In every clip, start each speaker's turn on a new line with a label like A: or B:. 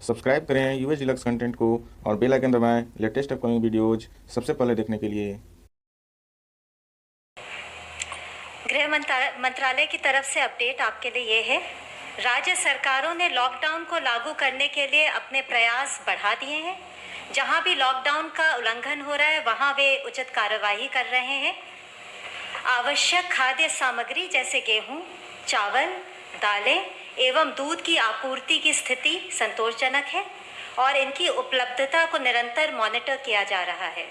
A: Subscribe करें US deluxe content को और बेल आइकन दबाएं लेटेस्ट अपकमिंग वीडियोज सबसे पहले देखने के लिए।
B: गृह मंत्रालय की तरफ से अपडेट आपके लिए ये है, राज्य सरकारों ने लॉकडाउन को लागू करने के लिए अपने प्रयास बढ़ा दिए हैं। जहां भी लॉकडाउन का उल्लंघन हो रहा है वहां वे उचित कार्यवाही कर रहे हैं। आवश्यक खाद्य सामग्री जैसे गेहूं, चावल, दालें एवं दूध की आपूर्ति की स्थिति संतोषजनक है और इनकी उपलब्धता को निरंतर मॉनिटर किया जा रहा है।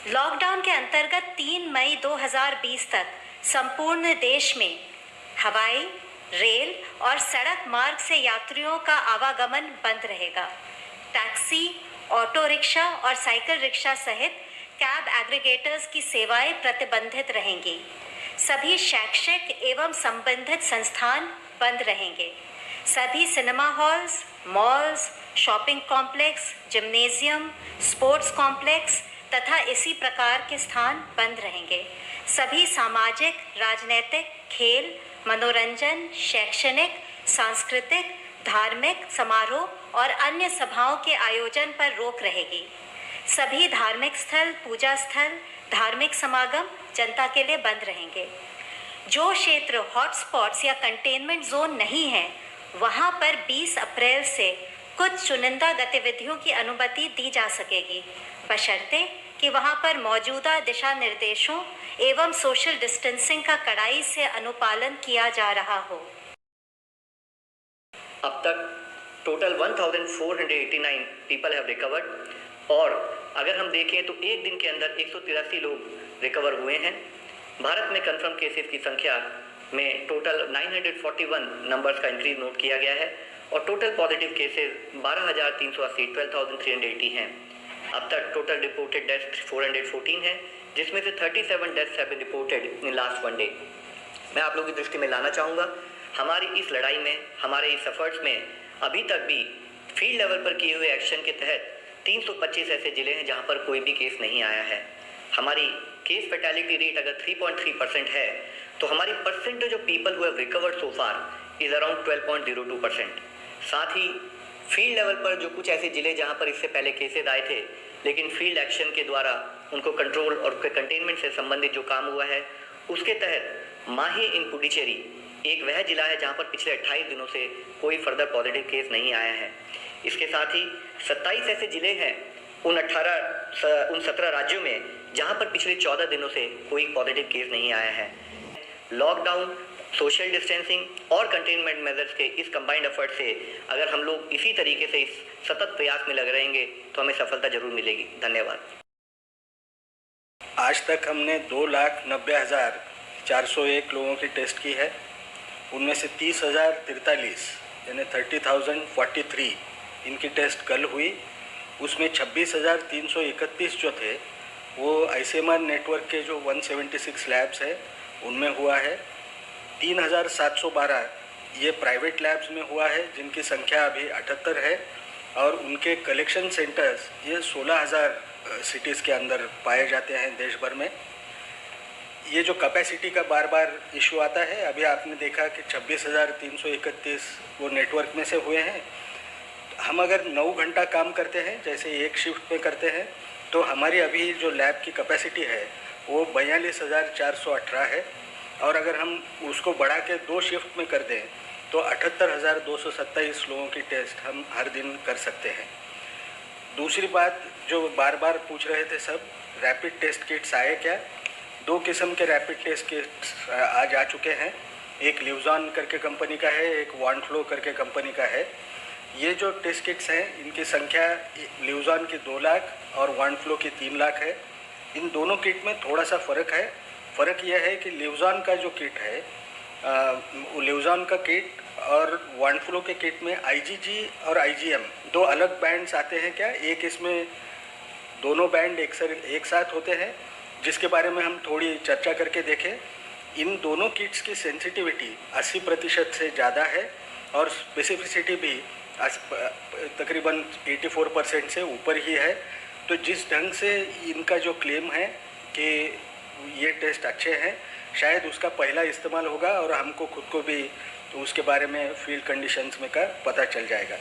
B: लॉकडाउन के अंतर्गत 3 मई 2020 तक संपूर्ण देश में हवाई, रेल और सड़क मार्ग से यात्रियों का आवागमन बंद रहेगा। टैक्सी, ऑटो रिक्शा और साइकिल रिक्शा सहित कैब एग्रीगेटर्स की सेवाएं प्रतिबंधित रहेंगी। सभी शैक्षिक एवं संबंधित संस्थान बंद रहेंगे। सभी cinema halls, malls, shopping complex, gymnasium, sports complex तथा इसी प्रकार के स्थान बंद रहेंगे। सभी सामाजिक, राजनीतिक, खेल, मनोरंजन, शैक्षणिक, सांस्कृतिक, धार्मिक समारोह और अन्य सभाओं के आयोजन पर रोक रहेगी। सभी धार्मिक स्थल, पूजा स्थल, धार्मिक समागम जनता के लिए बंद रहेंगे। जो क्षेत्र हॉटस्पॉट्स या कंटेनमेंट जोन नहीं है, वहां पर 20 अप्रैल से कुछ चुनिंदा गतिविधियों की अनुमति दी जा सकेगी, बशर्ते कि वहां पर मौजूदा दिशा निर्देशों एवं सोशल डिस्टेंसिंग का कड़ाई से अनुपालन किया जा रहा हो।
C: अब तक टोटल 1489 पीपल हैव रिकवर्ड और अगर हम देखें तो एक दिन के अंदर 183 लोग रिकवर हुए हैं। भारत में कंफर्म केसेस की संख्या में टोटल 941 नंबर्स का इंक्रीज नोट किया गया है और टोटल पॉजिटिव केसेस 12,380 12,380 हैं। अब तक टोटल रिपोर्टेड डेथ्स 414 हैं, जिसमें से 37 deaths have been reported in last 1 day. मैं आप लोगों की दृष्टि में लाना चाहूँगा, हमारी इस लड़ाई में, हमारे इस एफर्ट्स में अभी तक भी फील्ड लेवल पर किए हुए एक्शन के तहत 325 ऐसे जिले हैं जहां पर कोई भी केस नहीं आया है। हमारी केस फैटेलिटी रेट अगर 3.3% है तो हमारी percentage of people who have recovered so far is around 12.02%। साथ ही फील्ड लेवल पर जो कुछ ऐसे जिले जहां पर इससे पहले केसेस आए थे लेकिन फील्ड एक्शन के द्वारा उनको कंट्रोल और कंटेनमेंट से संबंधित जो काम हुआ है, उसके तहत माही इन पुडुचेरी एक वह जिला है जहां पर पिछले 28 दिनों से कोई फर्दर पॉजिटिव केस नहीं आया है। इसके साथ ही 27 ऐसे जिले हैं उन 17 राज्यों में जहां पर पिछले 14 दिनों से कोई पॉजिटिव केस नहीं आया है। लॉकडाउन, सोशल डिस्टेंसिंग और कंटेनमेंट मेजर्स के इस कंबाइंड एफर्ट से अगर हम लोग इसी तरीके से इस सतत प्रयास में लग रहेंगे तो हमें सफलता जरूर मिलेगी। धन्यवाद।
D: आज तक हमने 2,90,401 लोगों की टेस्ट की है। उनमें से 30,043 यानी 30,043 इनकी टेस्ट कल हुई। उसमें 26,331 जो थे वो आईसीएमआर नेटवर्क के जो 176 लैब्स है उनमें हुआ है। 3,712 ये प्राइवेट लैब्स में हुआ है, जिनकी संख्या अभी 78 है और उनके कलेक्शन सेंटर्स ये 16,000 सिटीज़ के अंदर पाए जाते हैं देश भर में। ये जो कैपेसिटी का बार बार इशू आता है, अभी आपने देखा कि 26,331 वो नेटवर्क में से हुए हैं। हम अगर 9 घंटा काम करते हैं, जैसे एक शिफ्ट में करते हैं, तो हमारी अभी जो लैब की कैपेसिटी है वो 42,418 है और अगर हम उसको बढ़ा के 2 शिफ्ट में कर दें तो 78,227 लोगों की टेस्ट हम हर दिन कर सकते हैं। दूसरी बात जो बार बार पूछ रहे थे सब, रैपिड टेस्ट किट्स आए क्या? 2 किस्म के रैपिड टेस्ट किट्स आज आ चुके हैं। एक लिवजॉन करके कंपनी का है, एक वॉन्फ्लो करके कंपनी का है। ये जो टेस्ट किट्स हैं इनकी संख्या लिवजॉन की 2 लाख और वॉन्फ्लो की 3 लाख है। इन दोनों किट में थोड़ा सा फ़र्क है। फ़र्क यह है कि लिवजॉन का जो किट है, लिवजॉन का किट और वॉन्फ्लो के किट में आईजीजी और आईजीएम 2 अलग बैंड्स आते हैं क्या? एक इसमें दोनों बैंड एक साथ होते हैं, जिसके बारे में हम थोड़ी चर्चा करके देखें। इन दोनों किट्स की सेंसिटिविटी 80% से ज़्यादा है और स्पेसिफिसिटी भी तकरीबन 84% से ऊपर ही है। तो जिस ढंग से इनका जो क्लेम है कि ये टेस्ट अच्छे हैं, शायद उसका पहला इस्तेमाल होगा और हमको खुद को भी तो उसके बारे में फील्ड कंडीशंस में का पता चल जाएगा।